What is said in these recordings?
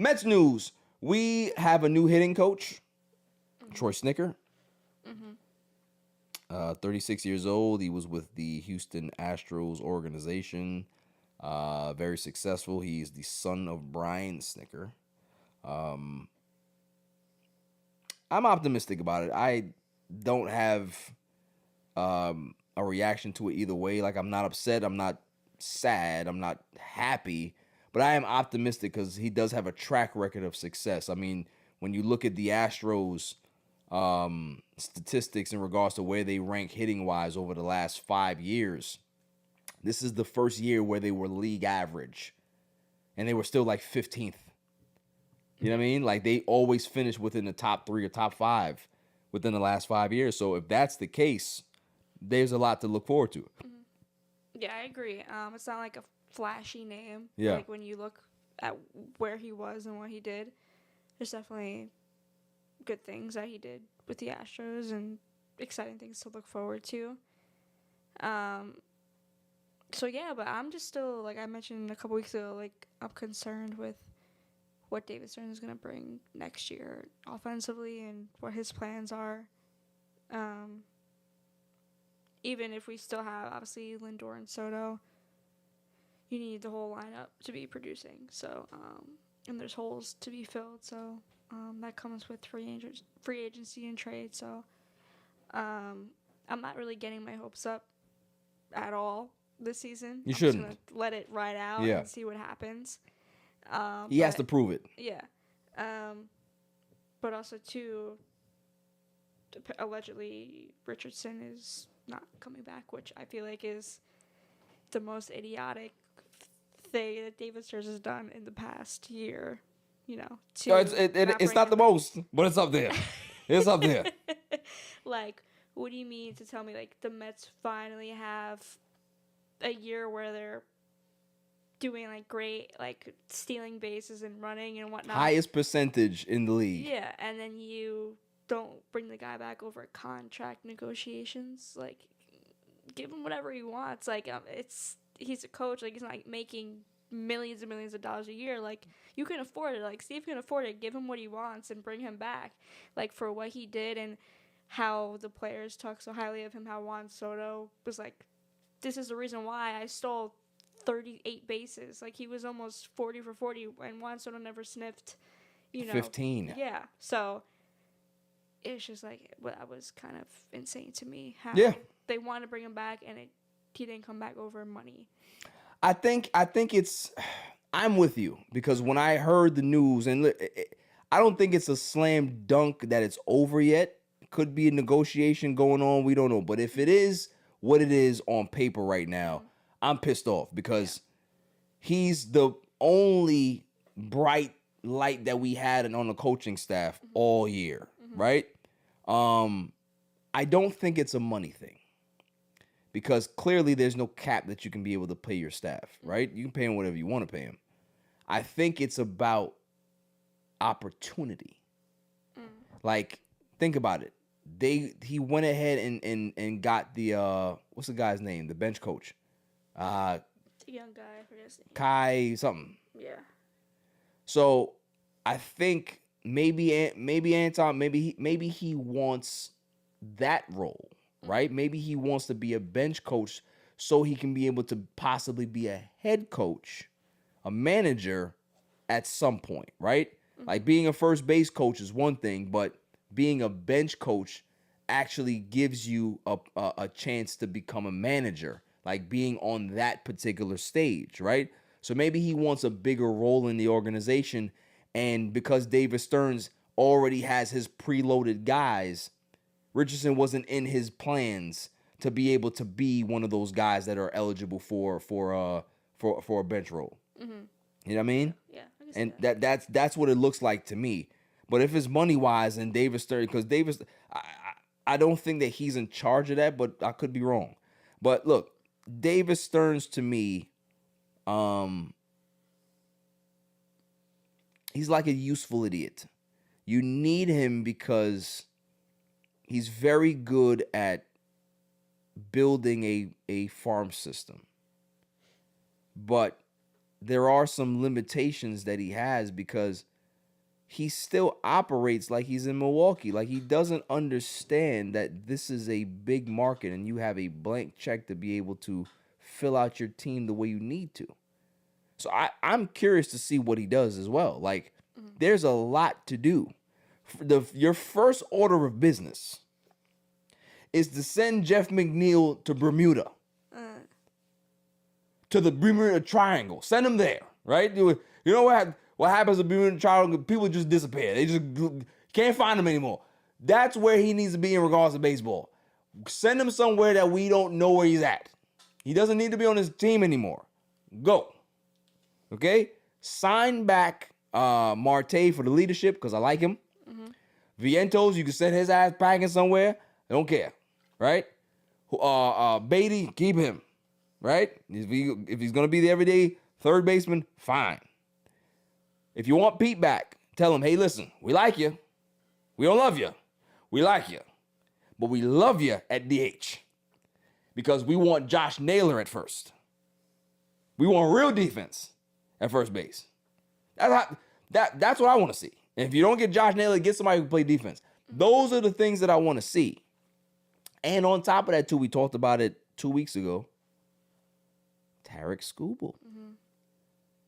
Mets news. We have a new hitting coach, Troy Snicker. 36 years old. He was with the Houston Astros organization. Very successful. He's the son of Brian Snicker. I'm optimistic about it. I don't have a reaction to it either way. Like, I'm not upset. I'm not sad. I'm not happy. But I am optimistic because he does have a track record of success. I mean, when you look at the Astros statistics in regards to where they rank hitting wise over the last 5 years, this is the first year where they were league average, and they were still like 15th. You know what I mean? Like, they always finish within the top 3 or top 5 within the last 5 years. So if that's the case, there's a lot to look forward to. Yeah, I agree. It's not like a flashy name. Yeah. Like, when you look at where he was and what he did, there's definitely good things that he did with the Astros and exciting things to look forward to. So yeah, but I'm just still, like I mentioned a couple weeks ago, like, I'm concerned with what David Stearns is going to bring next year offensively and what his plans are. Even if we still have, obviously, Lindor and Soto, you need the whole lineup to be producing. So, and there's holes to be filled. So, that comes with free agency and trade. So, I'm not really getting my hopes up at all this season. You I'm shouldn't. just going to let it ride out Yeah. and see what happens. He has to prove it. Yeah. But also, too, allegedly, Richardson is not coming back, which I feel like is the most idiotic thing that David Stearns has done in the past year. You know, It's not the most, but it's up there. It's up there. Like, what do you mean to tell me, like, the Mets finally have a year where they're doing, like, great, like, stealing bases and running and whatnot? Highest percentage in the league. Yeah, and then you don't bring the guy back over contract negotiations. Like, give him whatever he wants. Like, he's a coach. Like, he's not, like, making millions and millions of dollars a year. Like, you can afford it. Like, Steve can afford it. Give him what he wants and bring him back. Like, for what he did and how the players talk so highly of him, how Juan Soto was like, this is the reason why I stole 38 bases. Like, he was almost 40 for 40 and Juan Soto never sniffed, 15. Yeah. So it's just like, well, that was kind of insane to me. How they wanted to bring him back and he didn't come back over money. I think it's. I'm with you because when I heard the news, and I don't think it's a slam dunk that it's over yet. Could be a negotiation going on. We don't know. But if it is what it is on paper right now, I'm pissed off because he's the only bright light that we had on the coaching staff all year, right? I don't think it's a money thing because clearly there's no cap that you can be able to pay your staff, right? You can pay them whatever you want to pay them. I think it's about opportunity. Like, think about it. He went ahead and got the what's the guy's name? The bench coach. The young guy, I forget his name. Kai something. Yeah. So I think maybe Anton, maybe he wants that role, right? Maybe he wants to be a bench coach so he can be able to possibly be a head coach, a manager at some point, right? Like, being a first base coach is one thing, but being a bench coach actually gives you a chance to become a manager, like being on that particular stage, right? So maybe he wants a bigger role in the organization, and because David Stearns already has his preloaded guys, Richardson wasn't in his plans to be able to be one of those guys that are eligible for a bench role. You know what I mean? Yeah. I can see And that. that's what it looks like to me. But if it's money wise and David Stearns, because I don't think that he's in charge of that, but I could be wrong. But look, David Stearns to me, he's like a useful idiot. You need him because he's very good at building a farm system. But there are some limitations that he has because he still operates like he's in Milwaukee. Like, he doesn't understand that this is a big market and you have a blank check to be able to fill out your team the way you need to. So I'm curious to see what he does as well. Like, there's a lot to do. Your first order of business is to send Jeff McNeil to Bermuda. To the Bermuda Triangle. Send him there, right? You know what happens to Bermuda Triangle? People just disappear. They just can't find them anymore. That's where he needs to be in regards to baseball. Send him somewhere that we don't know where he's at. He doesn't need to be on his team anymore. Go. Okay? Sign back Marte for the leadership because I like him. Vientos, you can send his ass packing somewhere. I don't care. Right? Beatty, keep him. Right? If he's going to be the everyday third baseman, fine. If you want Pete back, tell him, hey, listen, we like you. We don't love you. We like you. But we love you at DH. Because we want Josh Naylor at first. We want real defense at first base. That's what I want to see. And if you don't get Josh Naylor, get somebody who can play defense. Those are the things that I want to see. And on top of that, too, we talked about it 2 weeks ago. Tarek Skubal.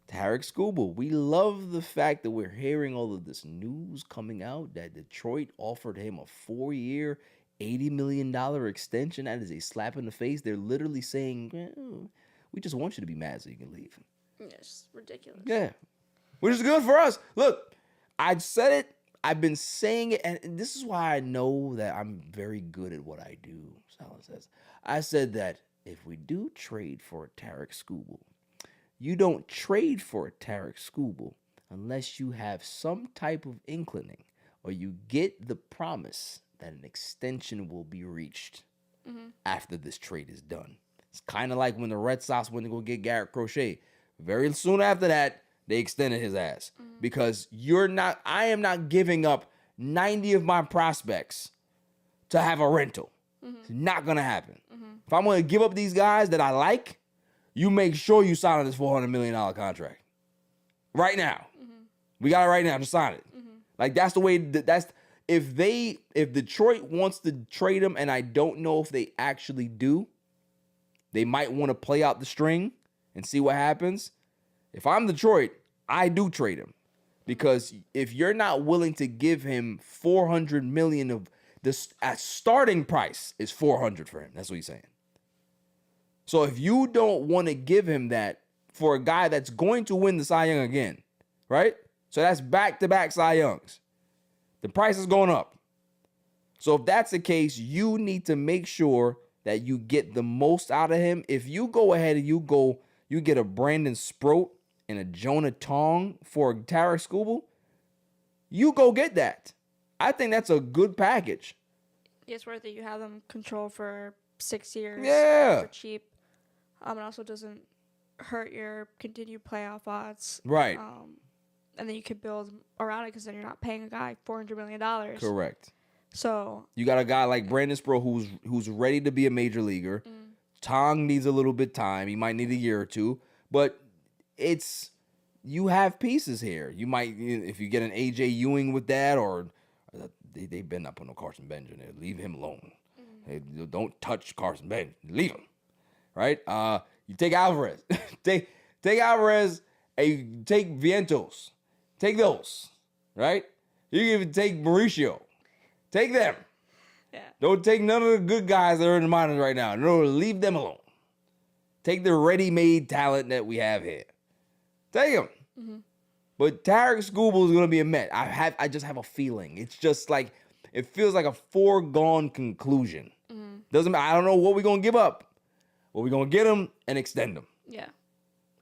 Tarek Skubal. We love the fact that we're hearing all of this news coming out that Detroit offered him a 4-year, $80 million extension. That is a slap in the face. They're literally saying, well, we just want you to be mad so you can leave. It's ridiculous. Yeah. Which is good for us. Look, I said it. I've been saying it. And this is why I know that I'm very good at what I do. Salin says. I said that if we do trade for a Tarek Skubal, you don't trade for a Tarek Skubal unless you have some type of inclining or you get the promise that an extension will be reached after this trade is done. It's kind of like when the Red Sox went to go get Garrett Crochet. Very soon after that, they extended his ass because I am not giving up 90 of my prospects to have a rental. It's not going to happen. If I'm going to give up these guys that I like, you make sure you sign this $400 million contract. Right now. We got it right now. Just sign it. Like, that's the way, if Detroit wants to trade him, and I don't know if they actually do, they might want to play out the string and see what happens. If I'm Detroit, I do trade him. Because if you're not willing to give him $400 million of this, at starting price is $400 for him. That's what he's saying. So if you don't want to give him that for a guy that's going to win the Cy Young again, right? So that's back-to-back Cy Youngs. The price is going up. So if that's the case, you need to make sure that you get the most out of him. If you go ahead and you get a Brandon Sproat and a Jonah Tong for a Tarek Skubal, you go get that. I think that's a good package. It's worth it. You have them control for 6 years. Yeah. For cheap. It also doesn't hurt your continued playoff odds. Right. And then you could build around it because then you're not paying a guy $400 million. Correct. So you got a guy like Brandon Sproat who's ready to be a major leaguer. Tong needs a little bit time. He might need a year or two, but you have pieces here. You might, if you get an AJ Ewing with that, or they've been up on no Carson Bench in there. Leave him alone. Hey, don't touch Carson Bench. Leave him. Right? You take Alvarez. take Alvarez. And take Vientos. Take those. Right? You can even take Mauricio. Take them. Yeah. Don't take none of the good guys that are in the minors right now. No, leave them alone. Take the ready-made talent that we have here. Take them. But Tarek Skubal is going to be a Met. I just have a feeling. It's just like, it feels like a foregone conclusion. Doesn't matter. I don't know what we're going to give up. But we're going to get him and extend him. Yeah.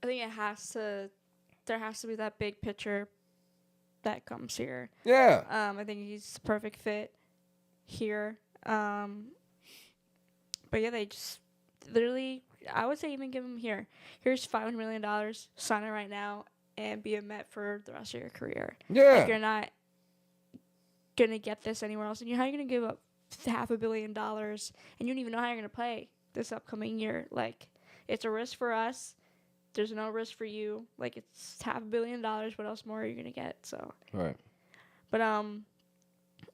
I think there has to be that big picture that comes here. Yeah. I think he's the perfect fit here. But yeah, they just literally, I would say even give him here. Here's $500 million, sign it right now, and be a Met for the rest of your career. Yeah. Like, you're not going to get this anywhere else. And how are you going to give up $500 million and you don't even know how you're going to play this upcoming year? Like, it's a risk for us. There's no risk for you. Like, it's $500 million. What else more are you gonna get? So. Right. But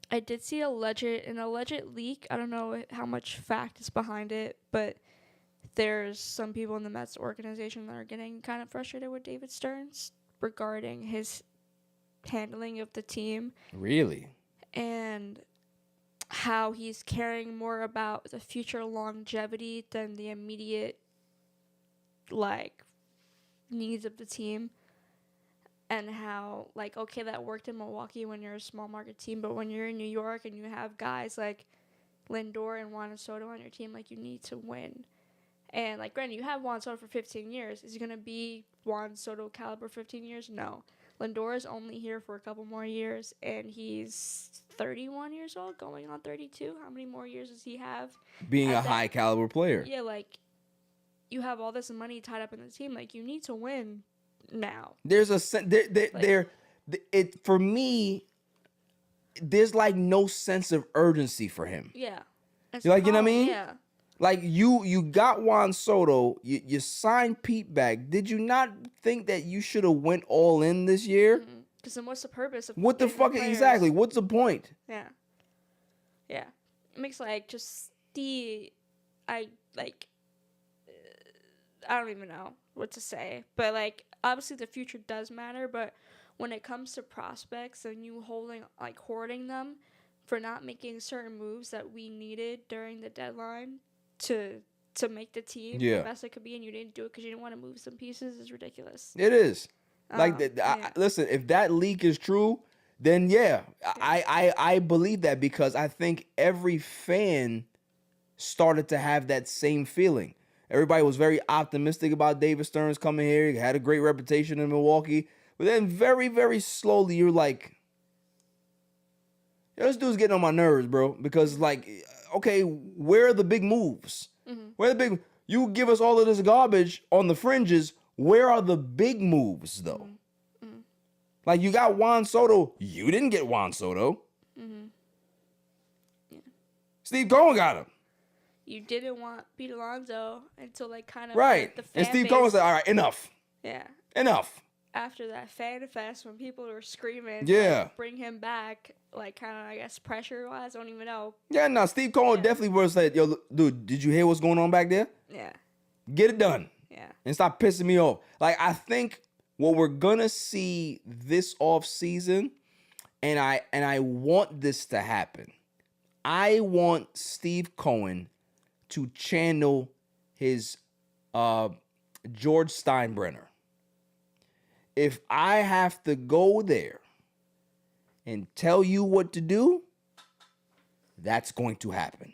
I did see an alleged leak. I don't know how much fact is behind it, but there's some people in the Mets organization that are getting kind of frustrated with David Stearns regarding his handling of the team. Really? And how he's caring more about the future longevity than the immediate, like, needs of the team. And how, like, okay, that worked in Milwaukee when you're a small market team, but when you're in New York and you have guys like Lindor and Juan Soto on your team, like, you need to win. And, like, granted, you have Juan Soto for 15 years. Is he going to be Juan Soto caliber 15 years? No. Lindor is only here for a couple more years, and he's 31 years old, going on 32. How many more years does he have? Being a high caliber player. Yeah, like, you have all this money tied up in the team. Like, you need to win now. There's a for me, there's like no sense of urgency for him. Yeah. You know what I mean? Yeah. Like, you got Juan Soto, you signed Pete back. Did you not think that you should have went all in this year? Because then what's the purpose of what the fuck exactly? What's the point? Yeah. Yeah. It makes, like, just I don't even know what to say. But, like, obviously the future does matter, but when it comes to prospects and you hoarding them for not making certain moves that we needed during the deadline to make the team the best it could be, and you didn't do it because you didn't want to move some pieces, is ridiculous. It is. Listen, if that leak is true, then I believe that, because I think every fan started to have that same feeling. Everybody was very optimistic about David Stearns coming here. He had a great reputation in Milwaukee. But then very, very slowly, you're like, this dude's getting on my nerves, bro. Because, like, okay, where are the big moves? Where are the big? You give us all of this garbage on the fringes. Where are the big moves, though? Like, you got Juan Soto. You didn't get Juan Soto. Steve Cohen got him. You didn't want Pete Alonso until, like, kind of right. Like, the fan and Steve base. Cohen said, "All right, enough. Yeah. Enough." After that fan fest, when people were screaming, like, bring him back, like, kind of, I guess, pressure-wise, I don't even know. Yeah, no, Steve Cohen definitely was like, yo, dude, did you hear what's going on back there? Yeah. Get it done. Yeah. And stop pissing me off. Like, I think what we're going to see this offseason, and I want this to happen, I want Steve Cohen to channel his George Steinbrenner. If I have to go there and tell you what to do, that's going to happen.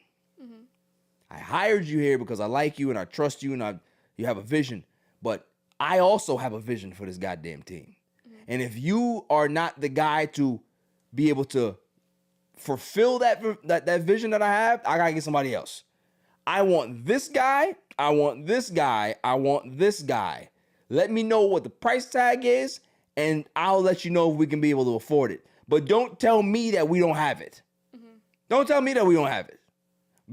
I hired you here because I like you and I trust you and you have a vision. But I also have a vision for this goddamn team. And if you are not the guy to be able to fulfill that vision that I have, I got to get somebody else. I want this guy. I want this guy. I want this guy. Let me know what the price tag is, and I'll let you know if we can be able to afford it. But don't tell me that we don't have it. Don't tell me that we don't have it.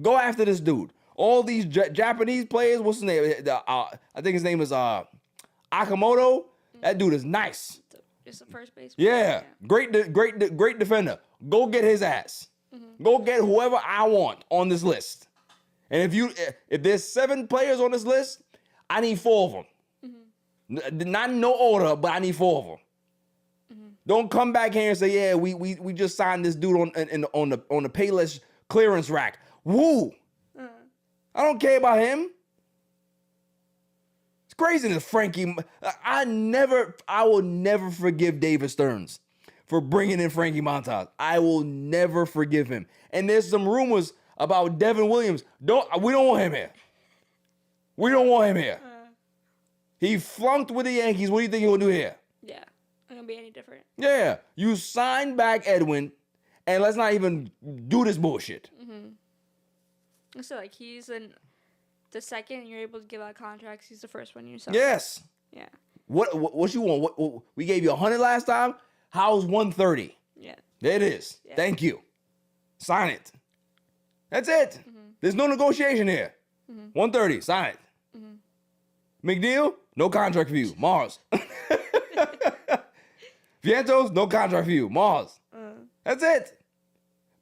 Go after this dude. All these Japanese players, what's his name? I think his name is Akamoto. That dude is nice. It's the first baseman. Yeah. Great defender. Go get his ass. Go get whoever I want on this list. And if there's 7 players on this list, I need 4 of them. Not in no order, but I need 4 of them. Don't come back here and say, yeah, we just signed this dude on the Payless clearance rack. Woo! I don't care about him. It's crazy that Frankie. I will never forgive David Stearns for bringing in Frankie Montas. I will never forgive him. And there's some rumors about Devin Williams. We don't want him here. We don't want him here. He flunked with the Yankees. What do you think he'll do here? Yeah. Not going to be any different. Yeah. You signed back Edwin, and let's not even do this bullshit. So, like, he's the second you're able to give out contracts, he's the first one you sell. Yes. Yeah. What you want? What we gave you 100 last time? How's 130? Yeah. There it is. Yeah. Thank you. Sign it. That's it. There's no negotiation here. 130. Sign it. McNeil, no contract for you. Mars. Vientos, no contract for you. Mars. That's it.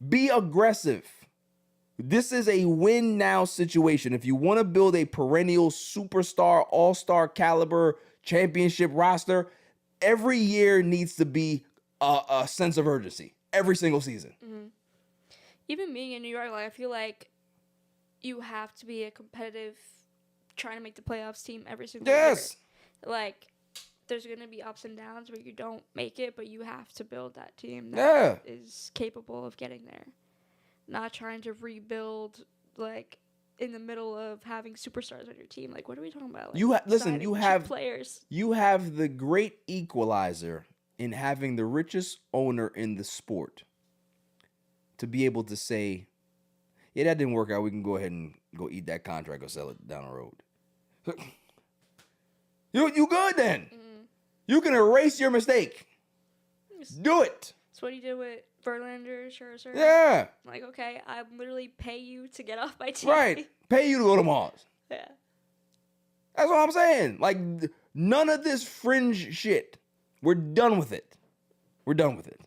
Be aggressive. This is a win now situation. If you want to build a perennial superstar, all-star caliber championship roster, every year needs to be a sense of urgency. Every single season. Even being in New York, like I feel like you have to be a competitive, trying to make the playoffs team every single year. Like, there's going to be ups and downs where you don't make it, but you have to build that team that is capable of getting there. Not trying to rebuild, like, in the middle of having superstars on your team. Like, what are we talking about? Like, listen, you have players. You have the great equalizer in having the richest owner in the sport to be able to say, yeah, that didn't work out. We can go ahead and go eat that contract or sell it down the road. You good then. You can erase your mistake. Do it. That's what he did with Verlander, Scherzer. Yeah. Like, okay, I literally pay you to get off my team. Right. Pay you to go to Mars. Yeah. That's what I'm saying. Like, none of this fringe shit. We're done with it. We're done with it.